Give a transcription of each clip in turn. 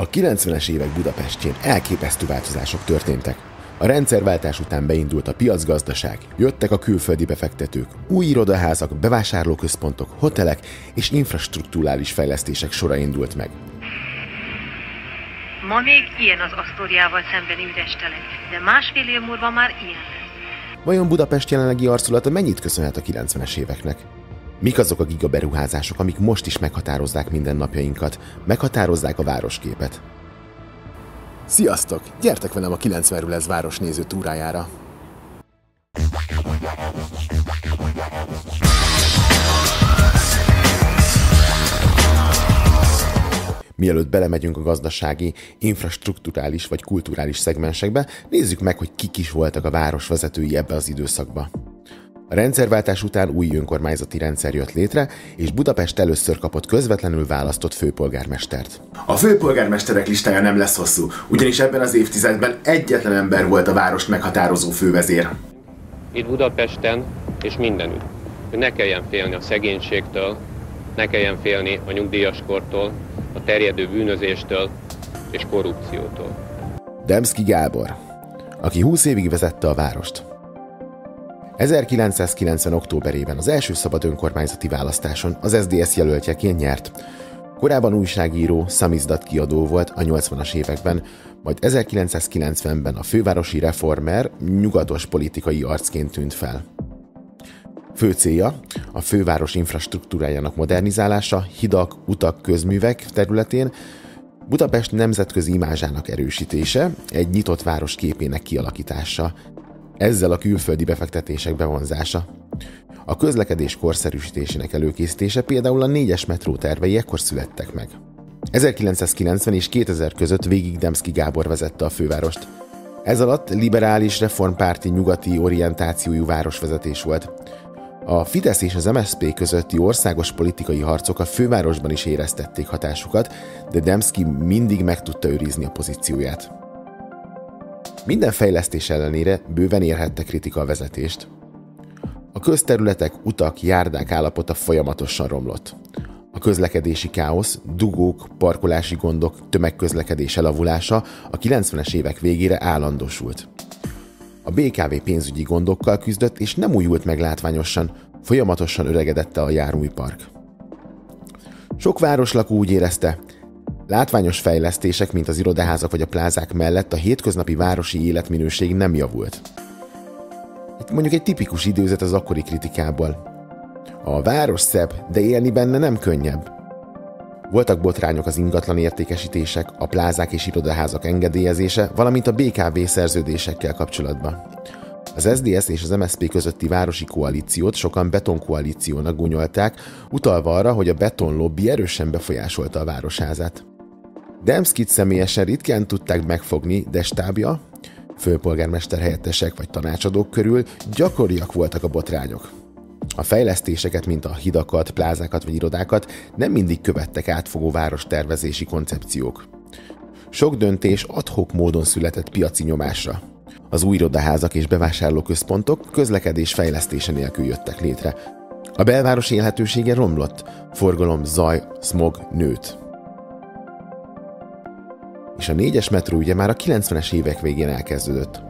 A 90-es évek Budapestjén elképesztő változások történtek. A rendszerváltás után beindult a piacgazdaság, jöttek a külföldi befektetők, új irodaházak, bevásárlóközpontok, hotelek és infrastrukturális fejlesztések sora indult meg. Ma még ilyen az Asztóriával szembeni üres telek, de másfél év múlva már ilyen lesz. Vajon Budapest jelenlegi arculata mennyit köszönhet a 90-es éveknek? Mik azok a gigaberuházások, amik most is meghatározzák mindennapjainkat, meghatározzák a városképet? Sziasztok! Gyertek velem a 90 lesz városnéző túrájára! Mielőtt belemegyünk a gazdasági, infrastrukturális vagy kulturális szegmensekbe, nézzük meg, hogy kik is voltak a város vezetői ebbe az időszakba. A rendszerváltás után új önkormányzati rendszer jött létre, és Budapest először kapott közvetlenül választott főpolgármestert. A főpolgármesterek listája nem lesz hosszú, ugyanis ebben az évtizedben egyetlen ember volt a várost meghatározó fővezér. Itt Budapesten és mindenütt, hogy ne kelljen félni a szegénységtől, ne kelljen félni a nyugdíjaskortól, a terjedő bűnözéstől és korrupciótól. Demszky Gábor, aki 20 évig vezette a várost. 1990. októberében az első szabad önkormányzati választáson az SZDSZ jelöltjeként nyert. Korábban újságíró, szamizdat kiadó volt a 80-as években, majd 1990-ben a fővárosi reformer, nyugatos politikai arcként tűnt fel. Fő célja a főváros infrastruktúrájának modernizálása, hidak, utak, közművek területén, Budapest nemzetközi imázsának erősítése, egy nyitott város képének kialakítása, ezzel a külföldi befektetések bevonzása. A közlekedés korszerűsítésének előkészítése, például a 4-es metró tervei ekkor születtek meg. 1990 és 2000 között végig Demszky Gábor vezette a fővárost. Ez alatt liberális, reformpárti, nyugati orientációjú városvezetés volt. A Fidesz és az MSZP közötti országos politikai harcok a fővárosban is éreztették hatásukat, de Demszky mindig meg tudta őrizni a pozícióját. Minden fejlesztés ellenére bőven érhette kritika a vezetést. A közterületek, utak, járdák állapota folyamatosan romlott. A közlekedési káosz, dugók, parkolási gondok, tömegközlekedés elavulása a 90-es évek végére állandósult. A BKV pénzügyi gondokkal küzdött, és nem újult meg látványosan, folyamatosan öregedett a járműpark. Sok városlakó úgy érezte, látványos fejlesztések, mint az irodaházak vagy a plázák mellett a hétköznapi városi életminőség nem javult. Itt mondjuk egy tipikus idézet az akkori kritikából. A város szebb, de élni benne nem könnyebb. Voltak botrányok az ingatlan értékesítések, a plázák és irodaházak engedélyezése, valamint a BKV szerződésekkel kapcsolatban. Az SZDSZ és az MSZP közötti városi koalíciót sokan betonkoalíciónak gúnyolták, utalva arra, hogy a betonlobby erősen befolyásolta a városházát. Demszkyt személyesen ritkán tudták megfogni, de stábja, főpolgármester helyettesek vagy tanácsadók körül gyakoriak voltak a botrányok. A fejlesztéseket, mint a hidakat, plázákat vagy irodákat nem mindig követtek átfogó várostervezési koncepciók. Sok döntés ad-hoc módon született piaci nyomásra. Az új irodaházak és bevásárlóközpontok közlekedés fejlesztése nélkül jöttek létre. A belváros élhetősége romlott, forgalom, zaj, szmog nőtt. És a 4-es metró ügye már a 90-es évek végén elkezdődött.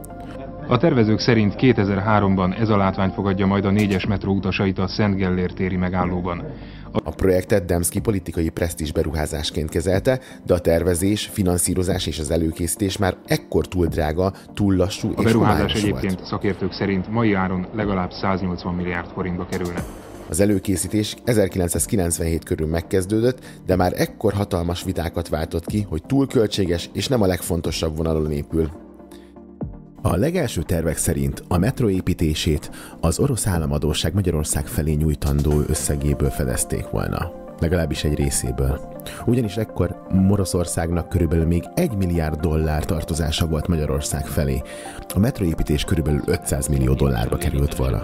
A tervezők szerint 2003-ban ez a látvány fogadja majd a 4-es metró utasait a Szent Gellért téri megállóban. A projektet Demszky politikai presztízs beruházásként kezelte, de a tervezés, finanszírozás és az előkészítés már ekkor túl drága, túl lassú és a beruházás egyébként volt. Szakértők szerint mai áron legalább 180 milliárd forintba kerülne. Az előkészítés 1997 körül megkezdődött, de már ekkor hatalmas vitákat váltott ki, hogy túl költséges és nem a legfontosabb vonalon épül. A legelső tervek szerint a metró építését az orosz államadósság Magyarország felé nyújtandó összegéből fedezték volna, legalábbis egy részéből. Ugyanis ekkor Oroszországnak körülbelül még $1 milliárd tartozása volt Magyarország felé. A metróépítés körülbelül $500 millió került volna.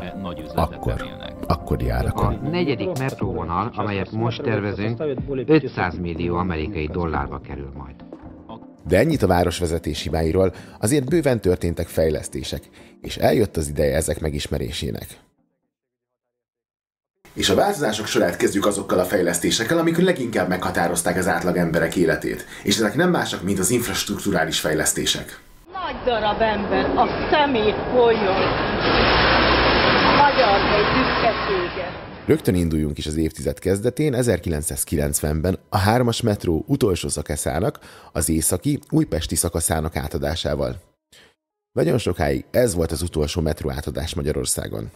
Akkori árakon. A 4. metróvonal, amelyet most tervezünk, $500 millió amerikai dollárba kerül majd. De ennyit a városvezetés hibáiról, azért bőven történtek fejlesztések, és eljött az ideje ezek megismerésének. És a változások sorát kezdjük azokkal a fejlesztésekkel, amik leginkább meghatározták az átlag emberek életét. És ezek nem mások, mint az infrastrukturális fejlesztések. Nagy darab ember, a szemét folyjon. Magyar hely büszkesége. Rögtön induljunk is az évtized kezdetén, 1990-ben a 3-as metró utolsó szakaszának, az északi, újpesti szakaszának átadásával. Nagyon sokáig ez volt az utolsó metró átadás Magyarországon.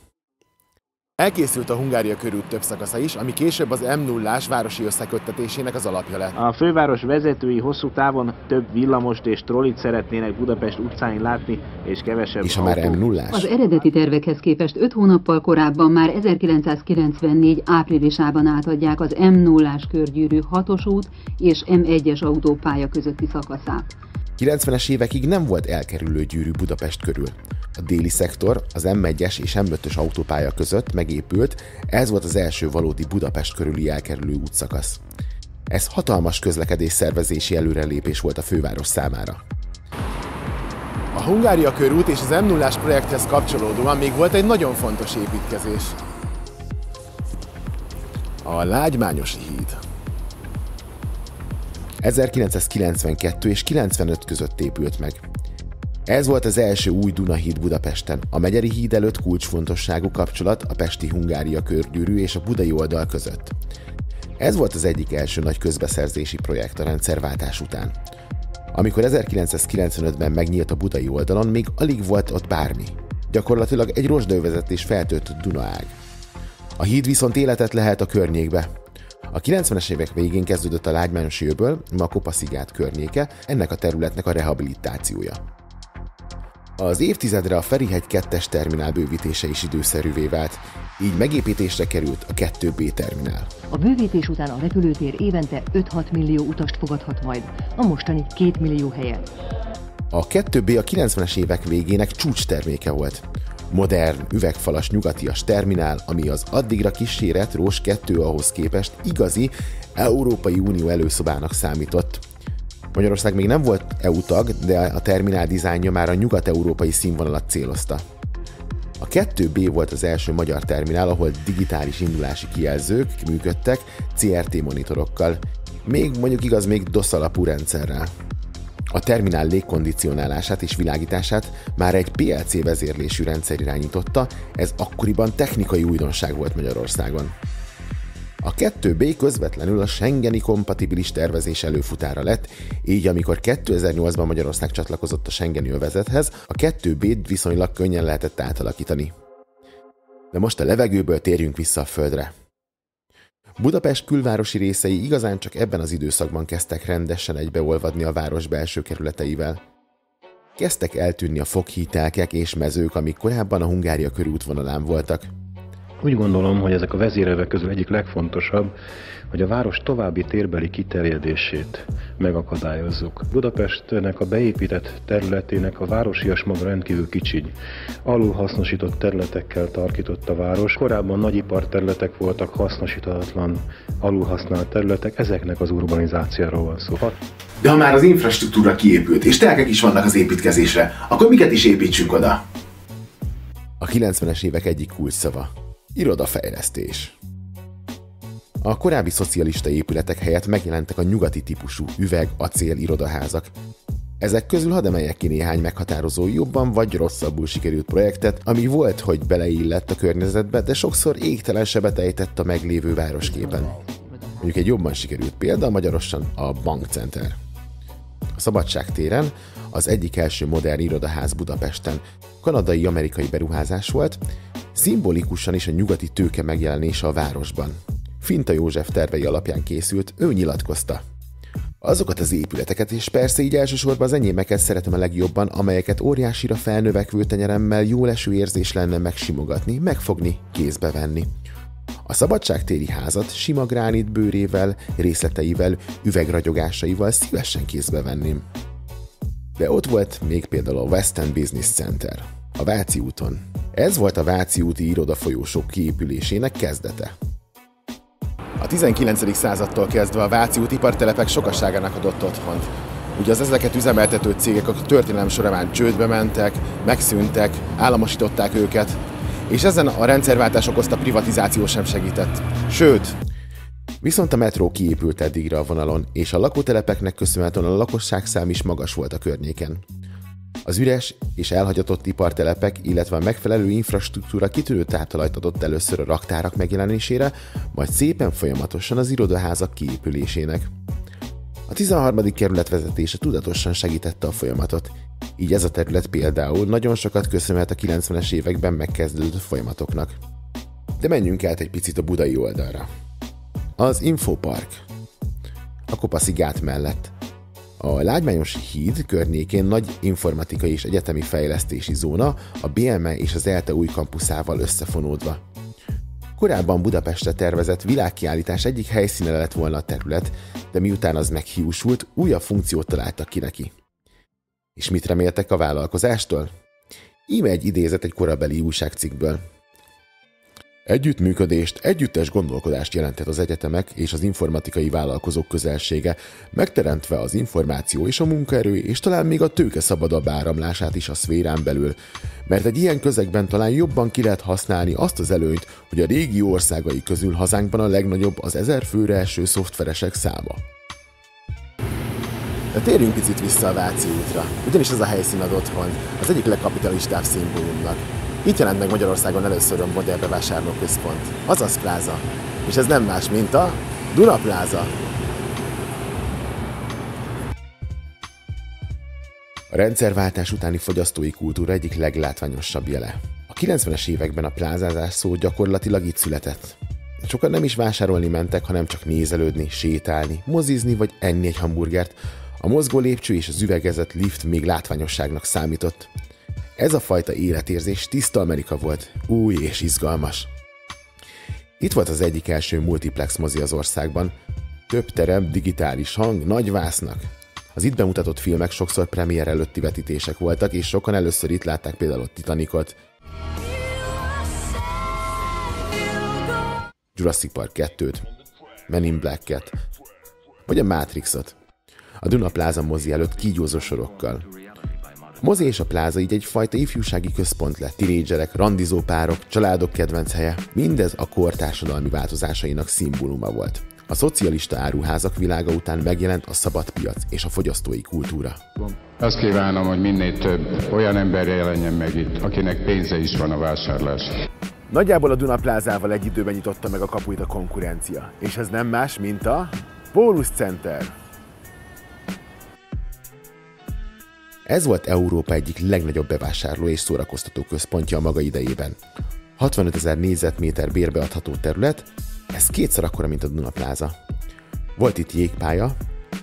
Elkészült a Hungária körút több szakasza is, ami később az M0-ás városi összeköttetésének az alapja lett. A főváros vezetői hosszú távon több villamost és trollit szeretnének Budapest utcáin látni, és kevesebb és a már M0-ás? Az eredeti tervekhez képest 5 hónappal korábban, már 1994 áprilisában átadják az M0-ás körgyűrű 6-os út és M1-es autópálya közötti szakaszát. 90-es évekig nem volt elkerülő gyűrű Budapest körül. A déli szektor az M1-es és M5-ös autópálya között megépült, ez volt az első valódi Budapest körüli elkerülő útszakasz. Ez hatalmas közlekedésszervezési előrelépés volt a főváros számára. A Hungária körút és az M0-ás projekthez kapcsolódóan még volt egy nagyon fontos építkezés. A Lágymányosi híd. 1992 és 95 között épült meg. Ez volt az első új Dunahíd Budapesten, a Megyeri híd előtt kulcsfontosságú kapcsolat a pesti Hungária körgyűrű és a budai oldal között. Ez volt az egyik első nagy közbeszerzési projekt a rendszerváltás után. Amikor 1995-ben megnyílt a budai oldalon, még alig volt ott bármi. Gyakorlatilag egy rozsdaövezet és feltöltött Dunaág. A híd viszont életet lehelt a környékbe. A 90-es évek végén kezdődött a Lágymányosi öböl, ma a Kopaszigát környéke, ennek a területnek a rehabilitációja. Az évtizedre a Ferihegy 2-es terminál bővítése is időszerűvé vált, így megépítésre került a 2B terminál. A bővítés után a repülőtér évente 5-6 millió utast fogadhat majd, a mostani 2 millió helyet. A 2B a 90-es évek végének csúcsterméke volt. Modern, üvegfalas nyugatias terminál, ami az addigra kissé retrós 2 ahhoz képest igazi Európai Unió előszobának számított. Magyarország még nem volt EU tag, de a terminál dizájnja már a nyugat-európai színvonalat célozta. A 2B volt az első magyar terminál, ahol digitális indulási kijelzők működtek CRT monitorokkal, még DOS alapú rendszerrel. A terminál légkondicionálását és világítását már egy PLC vezérlésű rendszer irányította, ez akkoriban technikai újdonság volt Magyarországon. A 2B közvetlenül a schengeni kompatibilis tervezés előfutára lett, így amikor 2008-ban Magyarország csatlakozott a schengeni övezethez, a 2B-t viszonylag könnyen lehetett átalakítani. De most a levegőből térjünk vissza a földre. Budapest külvárosi részei igazán csak ebben az időszakban kezdtek rendesen egybeolvadni a város belső kerületeivel. Kezdtek eltűnni a foghítelkek és mezők, amik korábban a Hungária körútvonalán voltak. Úgy gondolom, hogy ezek a vezérelvek közül egyik legfontosabb, hogy a város további térbeli kiterjedését megakadályozzuk. Budapestnek a beépített területének a városias maga rendkívül kicsi. Alulhasznosított területekkel tarkított a város. Korábban nagyiparterületek voltak, hasznosítatlan, alulhasznált területek, ezeknek az urbanizációról van szó. De ha már az infrastruktúra kiépült, és telkek is vannak az építkezésre, akkor miket is építsünk oda? A 90-es évek egyik kulcsszava. Irodafejlesztés. A korábbi szocialista épületek helyett megjelentek a nyugati típusú üveg-acél irodaházak. Ezek közül hadd emeljek ki néhány meghatározó jobban vagy rosszabbul sikerült projektet, ami volt, hogy beleillett a környezetbe, de sokszor égtelen sebet ejtett a meglévő városképen. Mondjuk egy jobban sikerült példa magyarosan a Bankcenter. A Szabadság téren az egyik első modern irodaház Budapesten kanadai-amerikai beruházás volt, szimbolikusan is a nyugati tőke megjelenése a városban. Finta József tervei alapján készült, ő nyilatkozta. Azokat az épületeket, és persze így elsősorban az enyémeket szeretem a legjobban, amelyeket óriásira felnövekvő tenyeremmel jóleső érzés lenne megsimogatni, megfogni, kézbe venni. A szabadságtéri házat sima gránit bőrével, részleteivel, üvegragyogásaival szívesen kézbe venném. De ott volt még például a West End Business Center, a Váci úton. Ez volt a Váci úti irodafolyósok kiépülésének kezdete. A 19. századtól kezdve a Váci út ipartelepek sokaságának adott otthont. Ugye az ezeket üzemeltető cégek a történelem során csődbe mentek, megszűntek, államosították őket, És ezen a rendszerváltás okozta privatizáció sem segített. Sőt, viszont a metró kiépült eddigre a vonalon, és a lakótelepeknek köszönhetően a lakosságszám is magas volt a környéken. Az üres és elhagyatott ipartelepek, illetve a megfelelő infrastruktúra kitűnő táptalajt adott először a raktárak megjelenésére, majd szépen folyamatosan az irodaházak kiépülésének. A 13. kerület vezetése tudatosan segítette a folyamatot, így ez a terület például nagyon sokat köszönhet a 90-es években megkezdődött folyamatoknak. De menjünk át egy picit a budai oldalra. Az Infopark a Kopaszi gát mellett. A Lágymányosi híd környékén nagy informatikai és egyetemi fejlesztési zóna, a BME és az ELTE új kampuszával összefonódva. Korábban Budapestre tervezett világkiállítás egyik helyszíne lett volna a terület, de miután az meghiúsult, újabb funkciót találtak ki neki. És mit reméltek a vállalkozástól? Íme egy idézet egy korabeli újságcikkből. Együttműködést, együttes gondolkodást jelentett az egyetemek és az informatikai vállalkozók közelsége, megteremtve az információ és a munkaerő és talán még a tőke szabadabb áramlását is a szférán belül, mert egy ilyen közegben talán jobban ki lehet használni azt az előnyt, hogy a régió országai közül hazánkban a legnagyobb az 1000 főre eső szoftveresek száma. De térjünk picit vissza a Váci útra, ugyanis ez a helyszín ad otthon az egyik legkapitalistább szimbólumnak. Itt jelent meg Magyarországon először a modern bevásárlóközpont, azaz pláza. És ez nem más, mint a Duna Pláza. A rendszerváltás utáni fogyasztói kultúra egyik leglátványosabb jele. A 90-es években a plázázás szó gyakorlatilag itt született. Sokan nem is vásárolni mentek, hanem csak nézelődni, sétálni, mozizni vagy enni egy hamburgert. A mozgó lépcső és az üvegezett lift még látványosságnak számított. Ez a fajta életérzés tiszta Amerika volt, új és izgalmas. Itt volt az egyik első multiplex mozi az országban, több terem, digitális hang, nagy vásznak. Az itt bemutatott filmek sokszor premier előtti vetítések voltak, és sokan először itt látták például a Titanicot, Jurassic Park 2-t, Men in Black-et, vagy a Matrixot. A Duna Pláza mozi előtt kígyózó sorokkal. A mozi és a pláza így egyfajta ifjúsági központ lett, tinédzserek, randizó párok, családok kedvenc helye, mindez a kor társadalmi változásainak szimbóluma volt. A szocialista áruházak világa után megjelent a szabad piac és a fogyasztói kultúra. Azt kívánom, hogy minél több olyan ember jelenjen meg itt, akinek pénze is van a vásárlásra. Nagyjából a Duna Plázával egy időben nyitotta meg a kapuit a konkurencia, és ez nem más, mint a Pólus Center. Ez volt Európa egyik legnagyobb bevásárló és szórakoztató központja a maga idejében. 65 000 négyzetméter bérbeadható terület, ez kétszer akkora, mint a Duna Pláza. Volt itt jégpálya,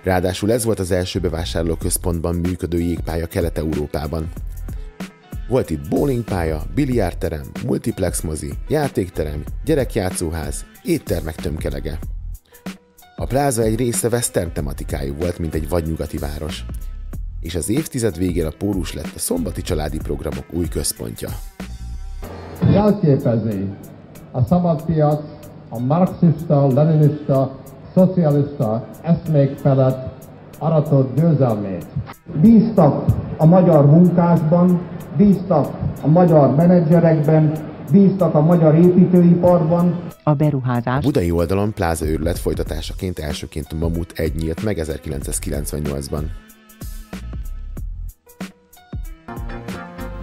ráadásul ez volt az első bevásárló központban működő jégpálya Kelet-Európában. Volt itt bowlingpálya, biliárdterem, multiplex mozi, játékterem, gyerekjátszóház, éttermek tömkelege. A pláza egy része western tematikájú volt, mint egy vadnyugati város. És az évtized végén a Pólus lett a szombati családi programok új központja. Jelképezi a szabadpiac a marxista, leninista, szocialista eszmék felett aratott győzelmét. Bíztak a magyar munkásban, bíztak a magyar menedzserekben, bíztak a magyar építőiparban. A beruházás. A budai oldalon pláza őrület folytatásaként elsőként a Mamut 1 nyílt meg 1998-ban.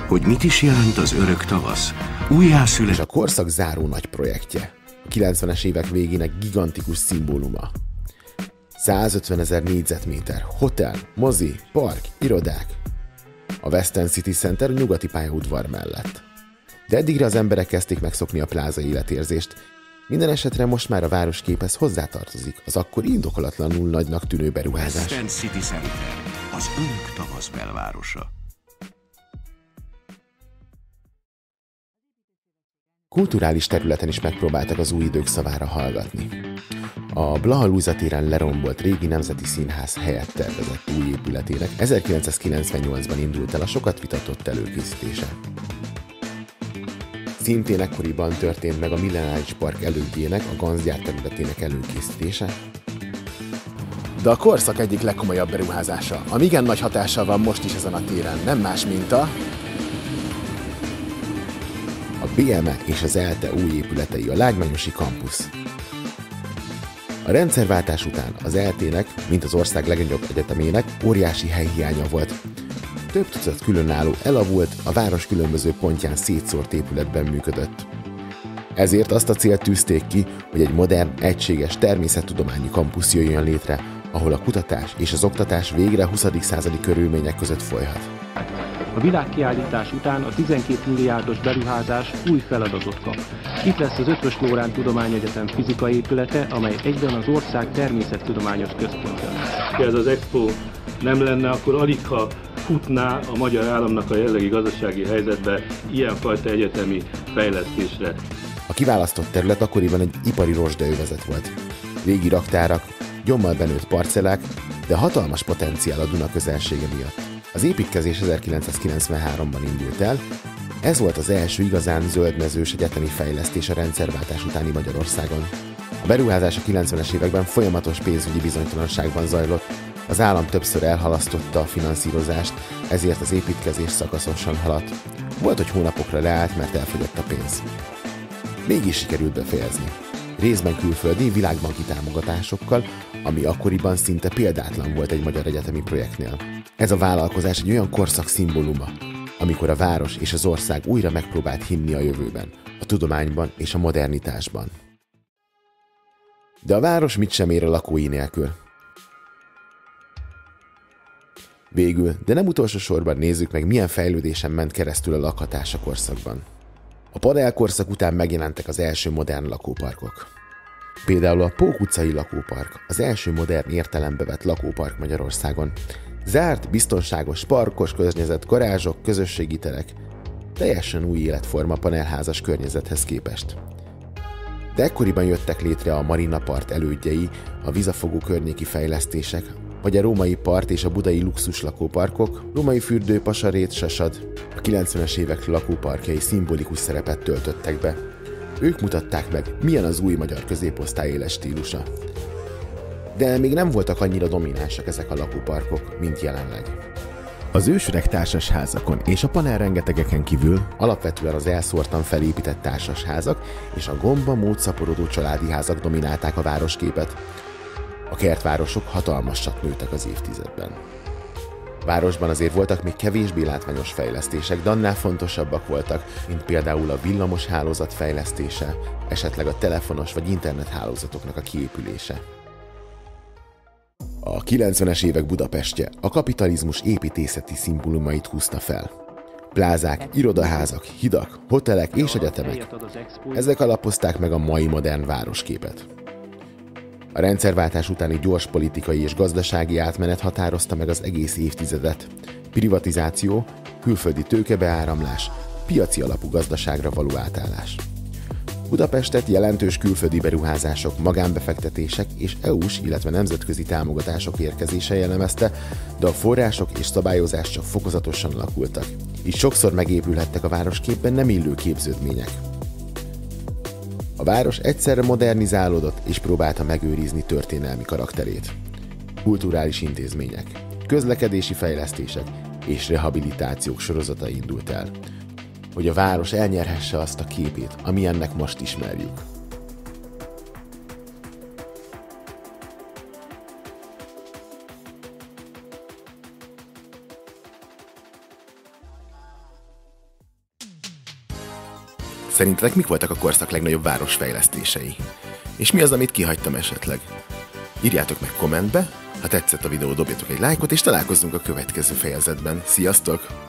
Hogy mit is jelent az örök tavasz? Újjászület. És a korszak záró nagy projektje. A 90-es évek végének gigantikus szimbóluma. 150 000 négyzetméter, hotel, mozi, park, irodák. A Western City Center nyugati pályaudvar mellett. De eddigre az emberek kezdték megszokni a pláza életérzést. Minden esetre most már a városképhez hozzátartozik az akkor indokolatlanul nagynak tűnő beruházás. Western City Center, az önök tavasz belvárosa. Kulturális területen is megpróbáltak az új idők szavára hallgatni. A Blaha Lujza téren lerombolt régi Nemzeti Színház helyett tervezett új épületének 1998-ban indult el a sokat vitatott előkészítése. Szintén ekkoriban történt meg a Millenáris Park elődjének, a Ganzgyár területének előkészítése. De a korszak egyik legkomolyabb beruházása, ami igen nagy hatással van most is ezen a téren, nem más, mint a BME és az ELTE új épületei, a Lágymányosi Kampusz. A rendszerváltás után az ELTE-nek, mint az ország legnagyobb egyetemének, óriási helyhiánya volt. Több tucat különálló, elavult, a város különböző pontján szétszórt épületben működött. Ezért azt a célt tűzték ki, hogy egy modern, egységes természettudományi kampusz jöjjön létre, ahol a kutatás és az oktatás végre 20. századi körülmények között folyhat. A világkiállítás után a 12 milliárdos beruházás új feladatot kap. Itt lesz az Eötvös Loránd Tudományegyetem fizikai épülete, amely egyben az ország természettudományos központja lesz. Ha ez az expo nem lenne, akkor aligha futná a magyar államnak a jelenlegi gazdasági helyzetbe ilyenfajta egyetemi fejlesztésre. A kiválasztott terület akkoriban egy ipari rozsdaövezet volt. Régi raktárak, gyommal benőtt parcellák, de hatalmas potenciál a Duna közelsége miatt. Az építkezés 1993-ban indult el, ez volt az első igazán zöldmezős egyetemi fejlesztés a rendszerváltás utáni Magyarországon. A beruházás a 90-es években folyamatos pénzügyi bizonytalanságban zajlott, az állam többször elhalasztotta a finanszírozást, ezért az építkezés szakaszosan haladt. Volt, hogy hónapokra leállt, mert elfogyott a pénz. Mégis sikerült befejezni. Részben külföldi, világbanki támogatásokkal, ami akkoriban szinte példátlan volt egy magyar egyetemi projektnél. Ez a vállalkozás egy olyan korszak szimbóluma, amikor a város és az ország újra megpróbált hinni a jövőben, a tudományban és a modernitásban. De a város mit sem ér a lakói nélkül. Végül, de nem utolsó sorban nézzük meg, milyen fejlődésen ment keresztül a lakhatás a korszakban. A panelkorszak után megjelentek az első modern lakóparkok. Például a Pók utcai lakópark, az első modern értelembe vett lakópark Magyarországon. Zárt, biztonságos, parkos környezet, garázsok, közösségi terek. Teljesen új életforma panelházas környezethez képest. De ekkoriban jöttek létre a Marina part elődjei, a Vizafogó környéki fejlesztések, vagy a Római part és a budai luxus lakóparkok, Római fürdő, Pasarét, Sasad. A 90-es évek lakóparkjai szimbolikus szerepet töltöttek be. Ők mutatták meg, milyen az új magyar középosztály éles stílusa. De még nem voltak annyira dominánsak ezek a lakóparkok, mint jelenleg. Az ősöreg társasházakon és a panelrengetegeken kívül alapvetően az elszórtan felépített társasházak és a gomba-mód szaporodó családi házak dominálták a városképet. A kertvárosok hatalmasat nőttek az évtizedben. Városban azért voltak még kevésbé látványos fejlesztések, de annál fontosabbak voltak, mint például a villamos hálózat fejlesztése, esetleg a telefonos vagy internethálózatoknak a kiépülése. A 90-es évek Budapestje a kapitalizmus építészeti szimbólumait húzta fel. Plázák, irodaházak, hidak, hotelek és egyetemek. Ezek alapozták meg a mai modern városképet. A rendszerváltás utáni gyors politikai és gazdasági átmenet határozta meg az egész évtizedet. Privatizáció, külföldi tőkebeáramlás, piaci alapú gazdaságra való átállás. Budapestet jelentős külföldi beruházások, magánbefektetések és EU-s, illetve nemzetközi támogatások érkezése jellemezte, de a források és szabályozás csak fokozatosan alakultak. Így sokszor megépülhettek a városképben nem illő képződmények. A város egyszerre modernizálódott és próbálta megőrizni történelmi karakterét. Kulturális intézmények, közlekedési fejlesztések és rehabilitációk sorozata indult el, hogy a város elnyerhesse azt a képét, amilyennek most ismerjük. Szerintetek mik voltak a korszak legnagyobb városfejlesztései? És mi az, amit kihagytam esetleg? Írjátok meg kommentbe, ha tetszett a videó, dobjatok egy lájkot, és találkozzunk a következő fejezetben. Sziasztok!